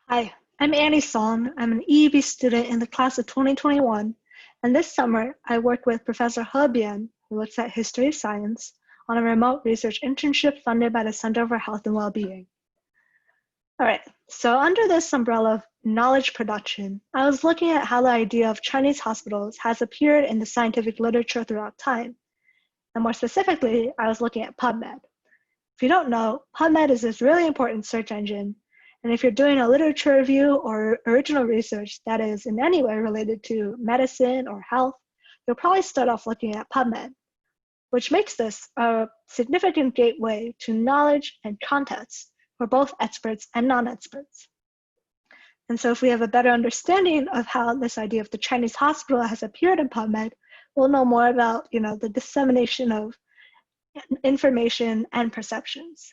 Hi, I'm Annie Son. I'm an EEB student in the class of 2021, and this summer I worked with Professor He Bian, who looks at history of science, on a remote research internship funded by the Center for Health and Wellbeing. All right, so under this umbrella of knowledge production, I was looking at how the idea of Chinese hospitals has appeared in the scientific literature throughout time. And more specifically, I was looking at PubMed. If you don't know, PubMed is this really important search engine. And if you're doing a literature review or original research that is in any way related to medicine or health, you'll probably start off looking at PubMed, which makes this a significant gateway to knowledge and context for both experts and non-experts. And so if we have a better understanding of how this idea of the Chinese hospital has appeared in PubMed, we'll know more about, the dissemination of information and perceptions.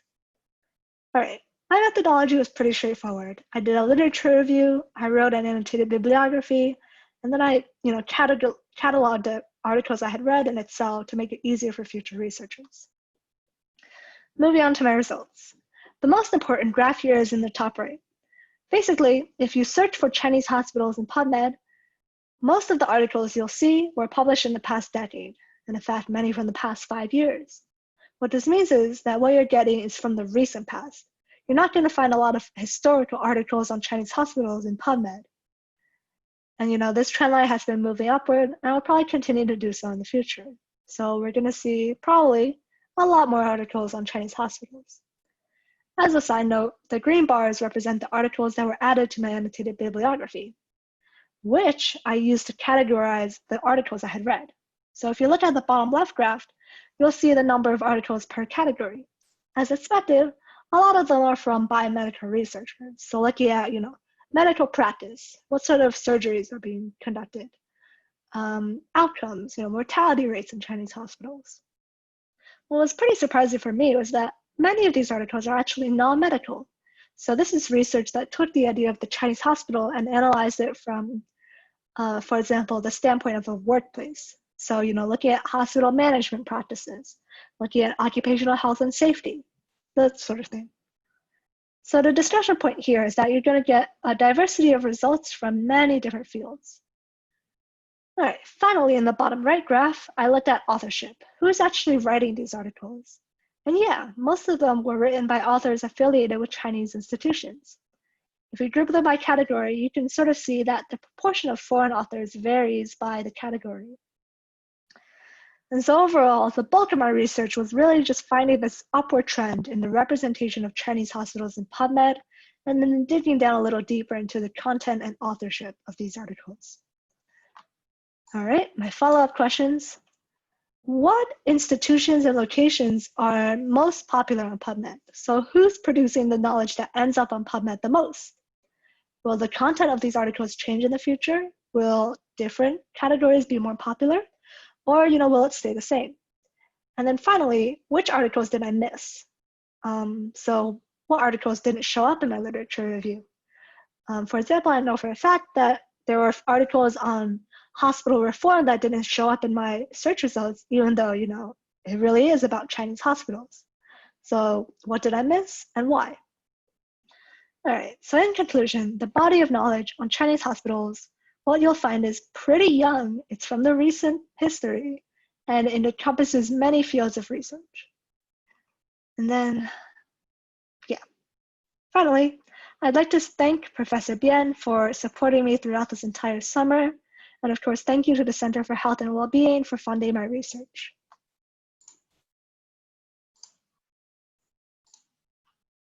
All right, my methodology was pretty straightforward. I did a literature review, I wrote an annotated bibliography, and then I, cataloged the articles I had read in Excel to make it easier for future researchers. Moving on to my results. The most important graph here is in the top right. Basically, if you search for Chinese hospitals in PubMed, most of the articles you'll see were published in the past decade, and in fact, many from the past 5 years. What this means is that what you're getting is from the recent past. You're not going to find a lot of historical articles on Chinese hospitals in PubMed. And this trend line has been moving upward and will probably continue to do so in the future. So we're going to see probably a lot more articles on Chinese hospitals. As a side note, the green bars represent the articles that were added to my annotated bibliography, which I used to categorize the articles I had read. So if you look at the bottom left graph, you'll see the number of articles per category. As expected, a lot of them are from biomedical researchers. So looking at, medical practice, what sort of surgeries are being conducted, outcomes, mortality rates in Chinese hospitals. What was pretty surprising for me was that many of these articles are actually non-medical. So this is research that took the idea of the Chinese hospital and analyzed it from, for example, the standpoint of a workplace. So, looking at hospital management practices, looking at occupational health and safety, that sort of thing. So the discussion point here is that you're going to get a diversity of results from many different fields. All right, finally, in the bottom right graph, I looked at authorship. Who's actually writing these articles? And yeah, most of them were written by authors affiliated with Chinese institutions. If you group them by category, you can sort of see that the proportion of foreign authors varies by the category. And so overall, the bulk of my research was really just finding this upward trend in the representation of Chinese hospitals in PubMed, and then digging down a little deeper into the content and authorship of these articles. All right, my follow-up questions. What institutions and locations are most popular on PubMed? So who's producing the knowledge that ends up on PubMed the most? Will the content of these articles change in the future? Will different categories be more popular? Or, will it stay the same? And then finally, which articles did I miss? So what articles didn't show up in my literature review? For example, I know for a fact that there were articles on hospital reform that didn't show up in my search results, even though, it really is about Chinese hospitals. So what did I miss and why? All right, so in conclusion, the body of knowledge on Chinese hospitals, what you'll find is pretty young. It's from the recent history, and it encompasses many fields of research. And then, finally, I'd like to thank Professor Bian for supporting me throughout this entire summer. And of course, thank you to the Center for Health and Wellbeing for funding my research.